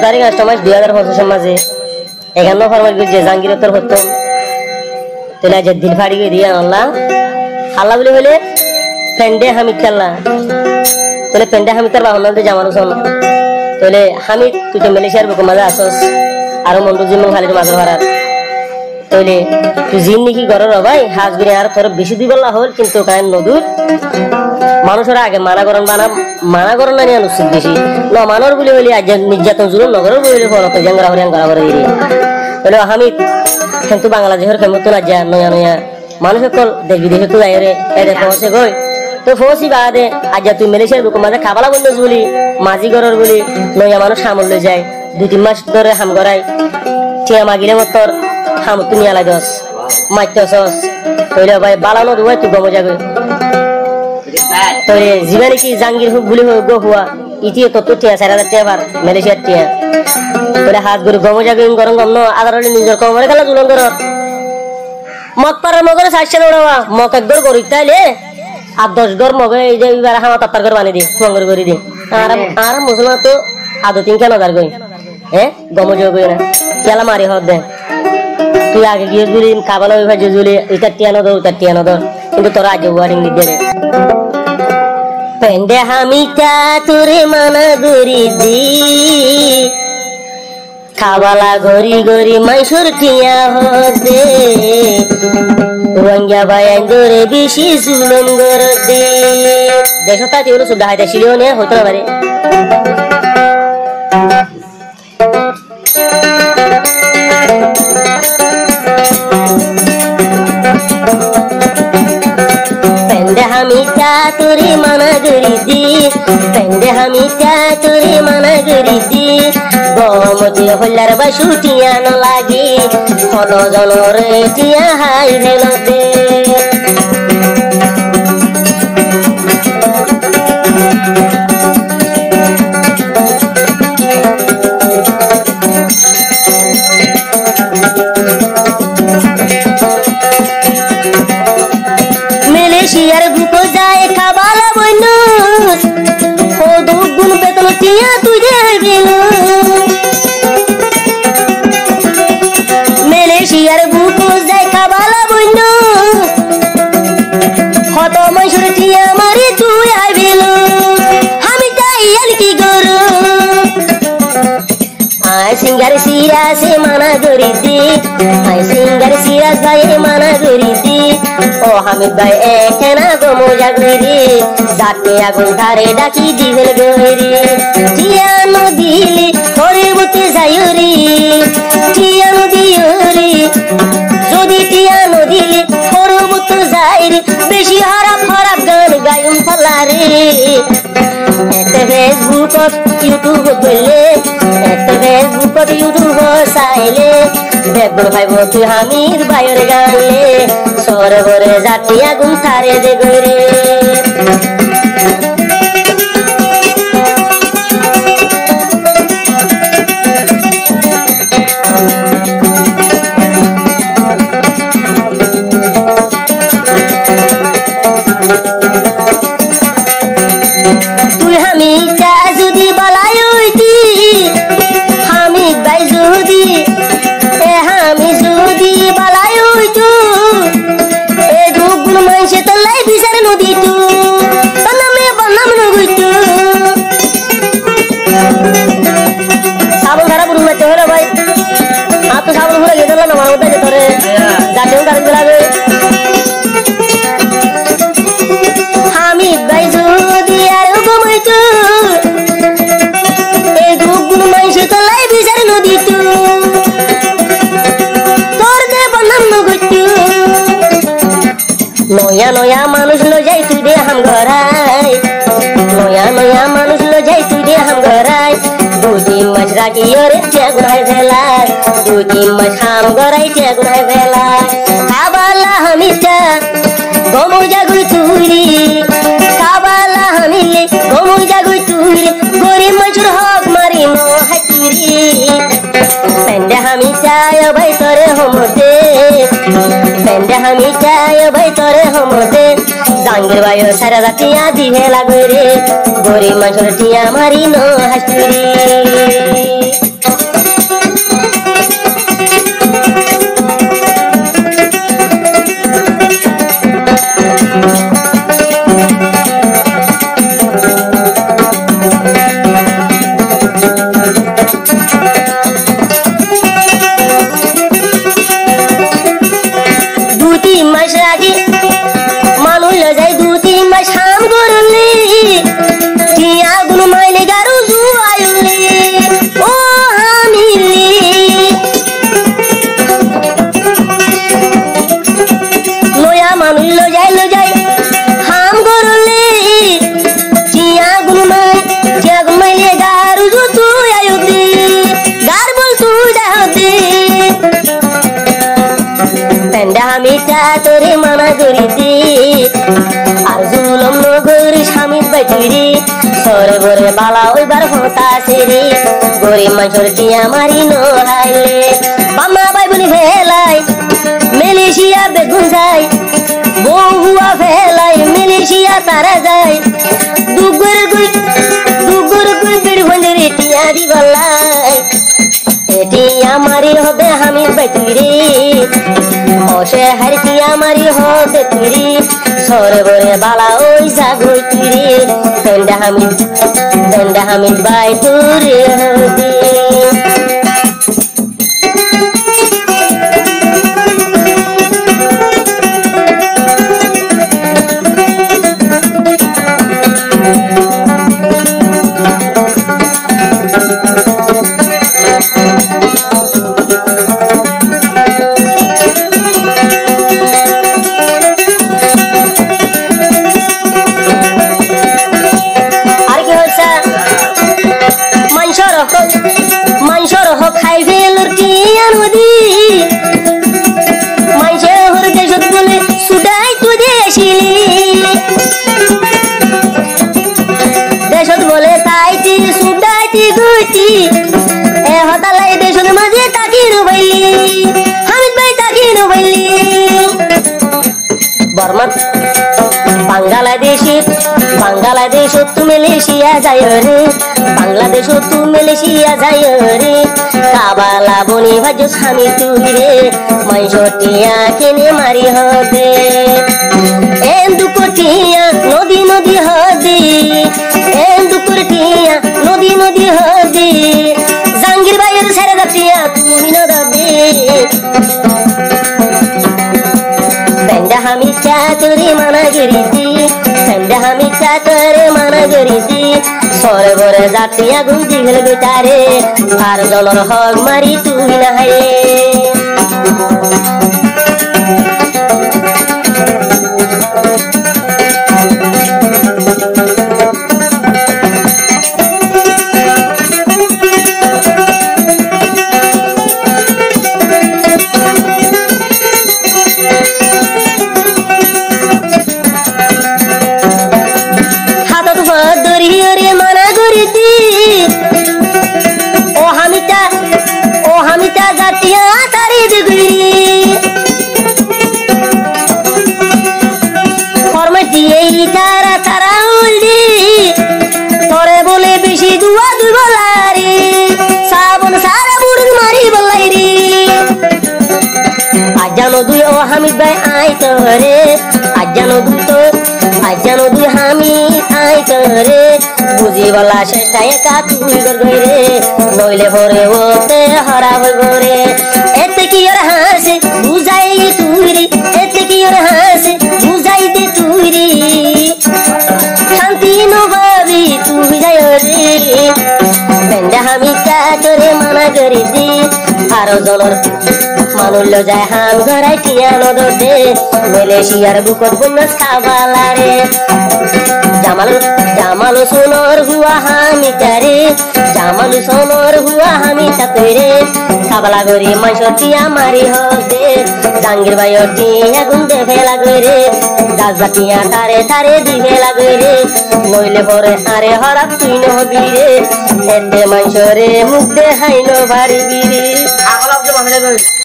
তারিখ 8 মাস 2025 মাঝে 51 ফরমাইল যে জাঙ্গিরতর হতো তেলা যে দিল ফাড়ি দিয়ে আল্লাহ আল্লাহ বলে হইলে পেন্ডে হামিদ কাল্লা তোলে পেন্ডে হামিদ তার বাহনাতে জামানো সন তোলে হামিদ তুই তো মালয়েশিয়ার বুকে মাঝে আসস আর মন্ডু জিম খালির মাঝে হারার তোলে তুই জিন নাকি ঘরের ভাই হাজ বিরে আর তোর বেশি দিবল্লা হল কিন্তু কায়ন নদুর মানুষরা আগে মানা করন না নিয়ে উচিত বেশি ন মানর বলে হইলে আজ নির্যাতন জুলুম নগরের বলে ফলত জাঙ্গরা হরিয়াঙ্গরা এরিয়া বলে হামিদ কিন্তু বাংলাদেশের কেমন না যা নয়া নয়া মানুষ সকল দেশ বিদেশে তো যাই রে এদের পৌঁছে গই তো ফসি বাদে আজ তুই মালয়েশিয়ার বুকে মাঝে খাবালা বন্ধু বলি মাঝি ঘরের বলি নয়া মানুষ সামল লই যায় 2-3 মাস ধরে হাম করাই টিয়া মাগিলে মতর হাম তুমি আলাই দস মাইতছস তইলে ভাই বালানো দুই তুই গম যাবে তইলে জীবনে কি জাঙ্গির হুক বলি গো হুয়া ইতি তো টিয়া 4000 টাকা বার মালয়েশিয়ার টিয়া তইলে হাত গুরু গম যাবে গরম গম ন আদারলে নিজের কমরে খেলা জুলন কর মক পারার মগরে সাইছে ওড়াওয়া মক একদর গরি তাইলে আর 10 গর মগে এই যে এবার হামা তাত্তার করে বানি দি মঙ্গর করে দি আর মুসলমান তো আদতিন কেন দার গই গম যাবে না খেলা মারি হদ দে তুই আগে গিয়ে জুলি খাবালো ভাজে জুলি এটা টিয়ানো দর কিন্তু তোরা আজ ওয়ারিং দিতে রে পেন্ডে হামিটা তোরে মানা গরি দি খাবালা গরি গরি মাইসুর টিয়া হদে রঙ্গা বায়ান দরে বেশি জুলুম গর দে দেশটা তিউলো সুদা হাইতে শিলিও নে হতো না বারে पेंडे हमीटा तुरी मना गरी दी पेंडे हमीटा तुरी मना गरी दी गोमती होल्लार बासुटिया न लागी हलो जनरे टिया हाई भेलो दे মালয়েশিয়ার বুকে যায় খাবালা বন্ধুস ও দুগুণ বেতন টিয়া তুই দিলু মালয়েশিয়ার বুকে যায় খাবালা বন্ধু হত মাইসুর টিয়া মারি তুই আইবিলু আমি তাই আর কি করু আই সিঙ্গার সিরাসে মানা করি দি আই সিঙ্গার সিরাস ভাই মানা করি দি ও হামিদ ভাই এখানা গমো জাগরি জাতে আগুন ধারে ডাকি দিবেল গরি টিয়ানো দিলি ওরে বুতে যাইরি টিয়ানো দিওরি যদি টিয়ানো দিলি ওরে বুতে যাইরি বেশি হারাপ গান গায়ুম ফলারে এতে ফেসবুকত ইউটিউব বলে এতে ফেসবুকত ইউটিউব চাইলে বেগুন ভাইব তুই হামিদ ভাইয়ের গালে সরে ভরে জাতি আগুন থারে দে গরে তুই হামিদটা যদি বালাই হইতি হামিদ ভাই যদি আমি যদি বালাই হইতু এ দুগুণ মাইসে তলাই বিচার নদী তু নামে বনাম নগইতু সাবল ধারা পুরু মাইতে হলো ভাই আর তো সাবল ভরে গেছিল না আমার মধ্যে ধরে জাতীয় কারণ লাগে হামিদ ভাই যদি আর ঘুমাইতু এ দুগুণ মাইসে তলাই বিচার নদী তু নয়া নয়া মানুষ লো যাই তুই দে হাম ঘরাই নয়া নয়া মানুষ লো যাই তুই দে হাম ঘরাই 2-3 মাস রাখি ওরে টেগুনাই ফেলা 2-3 মাস হাম ঘরাই টেগুনাই ফেলা খাবালা হামিটা গমু জাগুই তুইরি খাবালা হামিলে গমু জাগুই তুইরি গরিব মানুষের হক মারি নো হাতুরি পেন্ডে হামিটা ভাই তোরে হমতে পেন্ডে হামিটা ভাই তোরে হমতে জাঙ্গির ভাই সারা রাতিয়া দিহে লাগরে গরিব মানুষের টিয়া মারি নো হাতুরি তোরে মানা করি দি আর জুলম নগর স্বামী বাইতুরি সরে বরে বালা ওইবার হতাছে রে গরিব মানুষের টিয়া মারি নহাইলে বাম্মা বাই বলি ফেলাই মালয়েশিয়া বেগুন যায় বহুয়া ফেলাই মালয়েশিয়া তারা যায় দুগুর গুই বীরভঞ্জের টিয়া দি বলাই এটি আমারই হবে আমি বাইতুরি অসে হার টিয়া মারি হবে তুরি সরে বরে বালা ওই জাগই তুরি দন্ডা হামিদ বাইতুরি হবে মানুষের হক খাই ফেলর টিয়া নদী মানুষের হর দেশত বলে সুদাই তু দেশিলি দেশত বলে তাইতি সুদাইতি গুইতি এ হতালাই দেশত মাঝে তাকি নবাইলি হামিদ ভাই তাকি নবাইলি বর্মা বাংলাদেশ তু মালয়েশিয়া যায় রে বাংলাদেশ তু মালয়েশিয়া যায় রে কাবালা বনি ভাজ স্বামী তুই রে মাইশটিয়া কেনে মারি হবে এন্দুকটিয়া নদী নদী হদি এন্দুকটিয়া নদী নদী হদি জাঙ্গির ভাইয়ের ছেড়ে দাটিয়া তুমি নদী বেন্ডা হামিদ চাতুরি মানা গরিদি বেন্ডা হামিদ চাতুরি মানা গরিদি সরে বরে জাতিয়া গুঞ্জি গেল বেটারে আর জনর হক মারি তুই না হায়ে দুই ও হামিদ ভাই আই তোরে আজানো দুই হামিদ আই তোরে বুঝি বলা শেষটা একা তুই গরে নইলে ভরে ওতে হরা গরে এতে কি ওর হাসে বুঝাই তুই রে এতে কি ওর হাসে বুঝাই দে তুই রে শান্তি নভাবি তুই যাই রে বেন্ডা হামিদ তোরে মানা করি দি আরো জনর মানুল্য যায় হাম ঘরাই টিয়া নদে মালয়েশিয়ার বুকত বন্যাস খাবালারে জামালু সোনর হুয়া হামিতারে জামালু সোনর হুয়া হামিতা তৈরে খাবালা গরি মাইশর টিয়া মারি হবে জাঙ্গির ভাইয়র টিয়া গুন্দে ফেলা গরে দাজবা টিয়া তারে তারে দি ফেলা গরে নইলে পরে আরে হরাপ তুই নহবি রে এতে মাইশরে মুখ দেখাই ন পারিবি রে